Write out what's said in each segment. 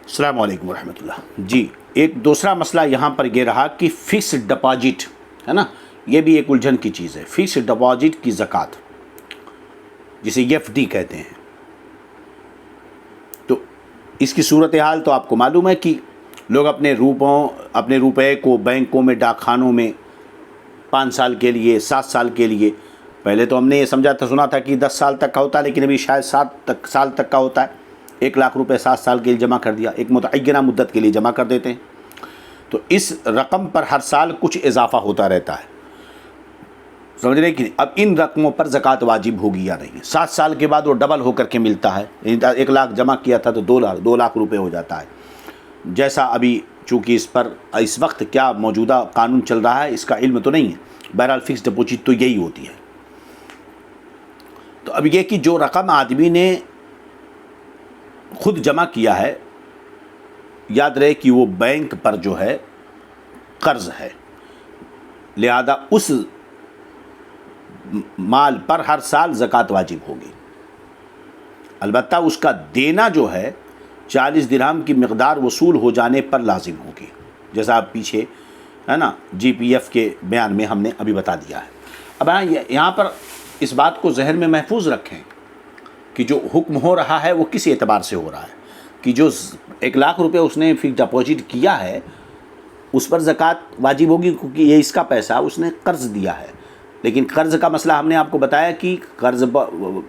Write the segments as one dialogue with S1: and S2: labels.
S1: السلام علیکم ورحمۃ اللہ۔ جی، ایک دوسرا مسئلہ یہاں پر یہ رہا کہ فکسڈ ڈپازٹ ہے نا، یہ بھی ایک الجھن کی چیز ہے۔ فکسڈ ڈپازٹ کی زکوٰۃ جسے ایف ڈی کہتے ہیں، تو اس کی صورتحال تو آپ کو معلوم ہے کہ لوگ اپنے روپے کو بینکوں میں، ڈاک خانوں میں 5 سال کے لیے، 7 سال کے لیے، پہلے تو ہم نے یہ سنا تھا کہ 10 سال تک کا ہوتا ہے، لیکن ابھی شاید 7 سال تک کا ہوتا ہے۔ 1 لاکھ روپے 7 سال کے لیے جمع کر دیا، ایک متعینہ مدت کے لیے جمع کر دیتے ہیں، تو اس رقم پر ہر سال کچھ اضافہ ہوتا رہتا ہے، سمجھ رہے کہ نہیں؟ اب ان رقموں پر زکوٰۃ واجب ہوگی یا نہیں؟ 7 سال کے بعد وہ ڈبل ہو کر کے ملتا ہے، 1 لاکھ جمع کیا تھا تو 2 لاکھ روپے ہو جاتا ہے، جیسا ابھی چونکہ اس وقت کیا موجودہ قانون چل رہا ہے اس کا علم تو نہیں ہے، بہرحال فکس ڈپازٹ تو یہی ہوتی ہے۔ تو اب یہ کہ جو رقم آدمی نے خود جمع کیا ہے، یاد رہے کہ وہ بینک پر جو ہے قرض ہے، لہذا اس مال پر ہر سال زکوٰۃ واجب ہوگی، البتہ اس کا دینا جو ہے 40 درہم کی مقدار وصول ہو جانے پر لازم ہوگی، جیسا آپ پیچھے ہے نا جی پی ایف کے بیان میں ہم نے ابھی بتا دیا ہے۔ اب یہاں پر اس بات کو ذہن میں محفوظ رکھیں کہ جو حکم ہو رہا ہے وہ کس اعتبار سے ہو رہا ہے کہ جو 1 لاکھ روپے اس نے فکس ڈپازٹ کیا ہے اس پر زکوٰۃ واجب ہوگی، کیونکہ یہ اس کا پیسہ اس نے قرض دیا ہے۔ لیکن قرض کا مسئلہ ہم نے آپ کو بتایا کہ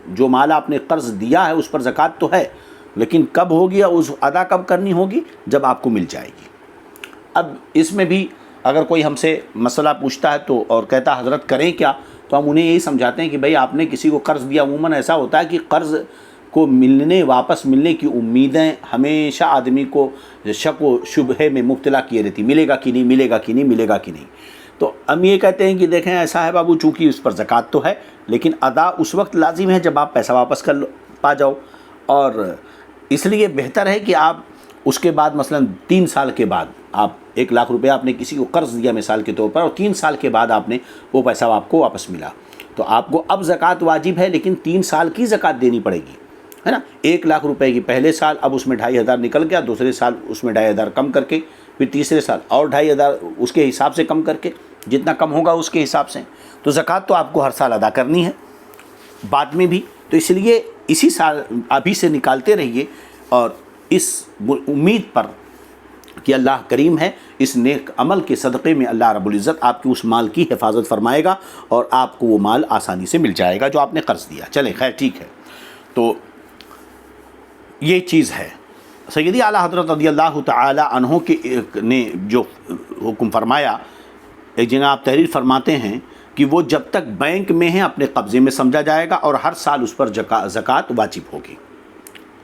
S1: جو مال آپ نے قرض دیا ہے اس پر زکوٰۃ تو ہے، لیکن کب ہوگی اور اس ادا کب کرنی ہوگی؟ جب آپ کو مل جائے گی۔ اب اس میں بھی اگر کوئی ہم سے مسئلہ پوچھتا ہے تو اور کہتا حضرت کریں کیا، تو ہم انہیں یہی سمجھاتے ہیں کہ بھئی آپ نے کسی کو قرض دیا، عموماً ایسا ہوتا ہے کہ قرض کو واپس ملنے کی امیدیں ہمیشہ آدمی کو شک و شبہے میں مبتلا کیے رہتی، ملے گا کہ نہیں، ملے گا کہ نہیں، ملے گا کہ نہیں۔ تو ہم یہ کہتے ہیں کہ دیکھیں ایسا ہے بابو، چونکہ اس پر زکوٰۃ تو ہے لیکن ادا اس وقت لازم ہے جب آپ پیسہ واپس پا جاؤ، اور اس لیے بہتر ہے کہ آپ اس کے بعد مثلا 3 سال کے بعد آپ 1 لاکھ روپے آپ نے کسی کو قرض دیا مثال کے طور پر، اور 3 سال کے بعد آپ نے وہ پیسہ آپ کو واپس ملا، تو آپ کو اب زکوٰۃ واجب ہے، لیکن 3 سال کی زکوٰۃ دینی پڑے گی، ہے نا۔ 1 لاکھ روپے کی پہلے سال، اب اس میں 2500 نکل گیا، دوسرے سال اس میں 2500 کم کر کے، پھر تیسرے سال اور 2500 اس کے حساب سے کم کر کے، جتنا کم ہوگا اس کے حساب سے، تو زکوٰۃ تو آپ کو ہر سال ادا کرنی ہے بعد میں بھی، تو اس لیے اسی سال ابھی سے نکالتے رہیے، اور اس امید پر کہ اللہ کریم ہے، اس نیک عمل کے صدقے میں اللہ رب العزت آپ کی اس مال کی حفاظت فرمائے گا اور آپ کو وہ مال آسانی سے مل جائے گا جو آپ نے قرض دیا۔ چلیں خیر ٹھیک ہے، تو یہ چیز ہے۔ سیدی اعلیٰ حضرت رضی اللہ تعالی عنہ نے جو حکم فرمایا، ایک جگہ آپ تحریر فرماتے ہیں کہ وہ جب تک بینک میں ہیں اپنے قبضے میں سمجھا جائے گا اور ہر سال اس پر زکوٰۃ واجب ہوگی،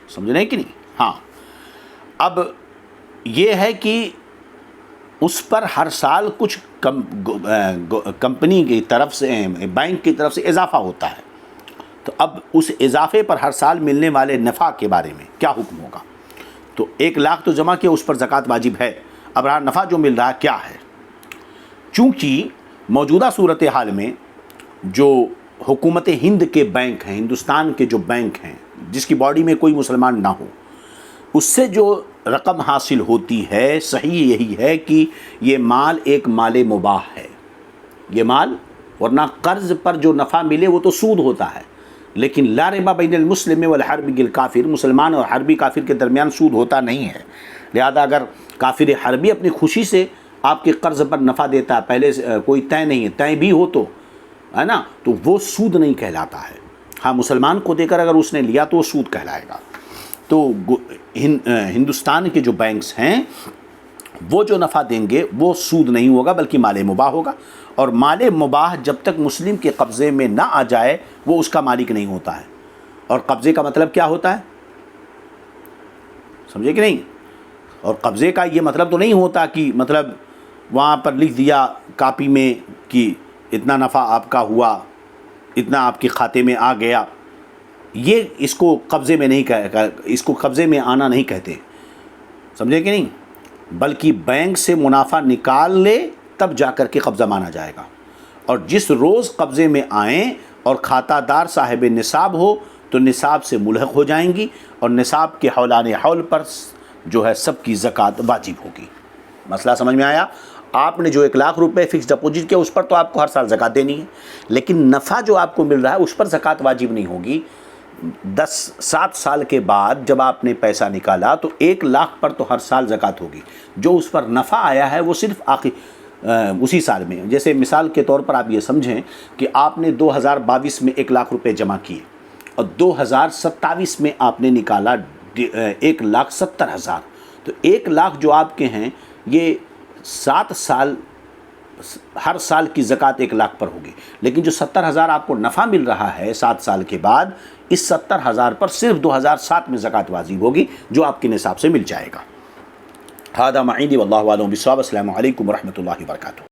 S1: سمجھ رہے ہیں کہ نہیں؟ ہاں، اب یہ ہے کہ اس پر ہر سال کچھ کمپنی کی طرف سے، بینک کی طرف سے اضافہ ہوتا ہے، تو اب اس اضافے پر ہر سال ملنے والے نفع کے بارے میں کیا حکم ہوگا؟ تو 1 لاکھ تو جمع کیا، اس پر زکوٰۃ واجب ہے، اب رہا نفع جو مل رہا ہے کیا ہے؟ چونکہ موجودہ صورتحال میں جو حکومت ہند کے بینک ہیں، ہندوستان کے جو بینک ہیں جس کی باڈی میں کوئی مسلمان نہ ہو، اس سے جو رقم حاصل ہوتی ہے، صحیح یہی ہے کہ یہ مال ایک مال مباح ہے، یہ مال، ورنہ قرض پر جو نفع ملے وہ تو سود ہوتا ہے، لیکن لا ربا بین المسلم والحربی الکافر، مسلمان اور حربی کافر کے درمیان سود ہوتا نہیں ہے، لہذا اگر کافر حربی اپنی خوشی سے آپ کے قرض پر نفع دیتا ہے، پہلے سے کوئی طے نہیں ہے، طے بھی ہو تو ہے نا، تو وہ سود نہیں کہلاتا ہے۔ ہاں، مسلمان کو دے کر اگر اس نے لیا تو وہ سود کہلائے گا۔ تو ہندوستان کے جو بینکس ہیں وہ جو نفع دیں گے وہ سود نہیں ہوگا بلکہ مال مباح ہوگا، اور مال مباح جب تک مسلم کے قبضے میں نہ آ جائے وہ اس کا مالک نہیں ہوتا ہے۔ اور قبضے کا مطلب کیا ہوتا ہے، سمجھے کہ نہیں؟ اور قبضے کا یہ مطلب تو نہیں ہوتا کہ مطلب وہاں پر لکھ دیا کاپی میں کہ اتنا نفع آپ کا ہوا، اتنا آپ کے کھاتے میں آ گیا، یہ اس کو قبضے میں نہیں اس کو قبضے میں آنا نہیں کہتے، سمجھے کہ نہیں؟ بلکہ بینک سے منافع نکال لے تب جا کر کے قبضہ مانا جائے گا، اور جس روز قبضے میں آئیں اور کھاتہ دار صاحب نصاب ہو تو نصاب سے ملحق ہو جائیں گی، اور نصاب کے حولان حول پر جو ہے سب کی زکوٰۃ واجب ہوگی۔ مسئلہ سمجھ میں آیا؟ آپ نے جو 1 لاکھ روپے فکس ڈپوزٹ کیا اس پر تو آپ کو ہر سال زکوٰۃ دینی ہے، لیکن نفع جو آپ کو مل رہا ہے اس پر زکوٰۃ واجب نہیں ہوگی۔ 7 سال کے بعد جب آپ نے پیسہ نکالا تو 1 لاکھ پر تو ہر سال زکوٰۃ ہوگی، جو اس پر نفع آیا ہے وہ صرف اسی سال میں۔ جیسے مثال کے طور پر آپ یہ سمجھیں کہ آپ نے 2022 میں 1 لاکھ روپے جمع کیے اور 2027 میں آپ نے نکالا 1,70,000، تو 1 لاکھ جو آپ کے ہیں یہ 7 سال ہر سال کی زکوٰۃ 1 لاکھ پر ہوگی، لیکن جو 70,000 آپ کو نفع مل رہا ہے 7 سال کے بعد، اس 70,000 پر صرف 2007 میں زکوٰۃ واجب ہوگی جو آپ کے نصاب سے مل جائے گا۔ ھذا ما عندی واللہ اعلم بالصواب۔ السلام علیکم ورحمۃ اللہ وبرکاتہ۔